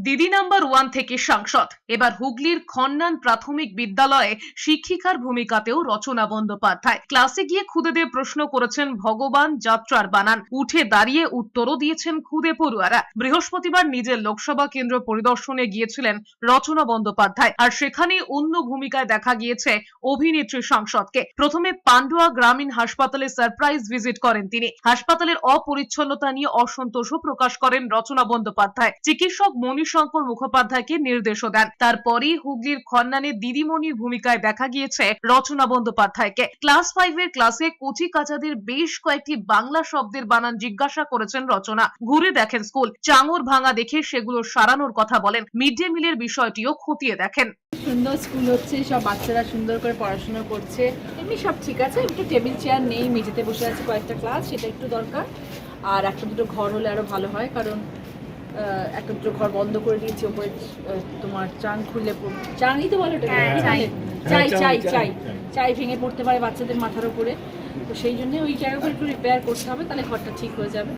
দিদি নাম্বার 1 থেকে সাংসদ। এবার হুগলির খন্নান প্রাথমিক বিদ্যালয়ে শিক্ষিকার ভূমিকাতেও রচনা বন্দ্যোপাধ্যায়। ক্লাসে গিয়ে খুদেদের প্রশ্ন করেছেন ভগবান যাত্রার বানান, উঠে দাঁড়িয়ে উত্তরও দিয়েছেন খুদে পড়ুয়ারা। বৃহস্পতিবার নিজের লোকসভা কেন্দ্র পরিদর্শনে গিয়েছিলেন রচনা বন্দ্যোপাধ্যায়, আর সেখানে অন্য ভূমিকায় দেখা গিয়েছে অভিনেত্রী সাংসদকে। প্রথমে পান্ডুয়া গ্রামীণ হাসপাতালে সারপ্রাইজ ভিজিট করেন তিনি। হাসপাতালের অপরিচ্ছন্নতা নিয়ে অসন্তোষও প্রকাশ করেন রচনা বন্দ্যোপাধ্যায়। চিকিৎসক মণিশঙ্কর মুখোপাধ্যায়কে নির্দেশও দেন। তারপরই হুগলির খন্নানে দিদিমণির ভূমিকায় দেখা গিয়েছে রচনা বন্দ্যোপাধ্যায়কে। ক্লাস 5 এর ক্লাসে কচি কাচাদের বেশ কয়েকটি বাংলা শব্দের বানান জিজ্ঞাসা করেছেন রচনা। ঘুরে দেখেন স্কুল, চাঙর ভাঙা দেখে সেগুলো সারানোর কথা বলেন। মিড ডে মিলের বিষয়টিও খতিয়ে দেখেন। সুন্দর স্কুল হচ্ছে, সব বাচ্চারা সুন্দর করে পড়াশোনা করছে, এমনি সব ঠিক আছে। একটু টেবিল চেয়ার নেই, মেঝেতে বসে আছে কয়েকটা ক্লাস, সেটা একটু দরকার। আর একটা দুটো ঘর হলে আরো ভালো হয়, কারণ একটা দুটো ঘর বন্ধ করে দিয়েছি। ওপরে তোমার চাং খুললে চাঙই তো বলো, চাই ভেঙে পড়তে পারে বাচ্চাদের মাথার উপরে। তো সেই জন্য ওই জায়গাগুলো একটু রিপেয়ার করতে হবে, তাহলে ঘরটা ঠিক হয়ে যাবে।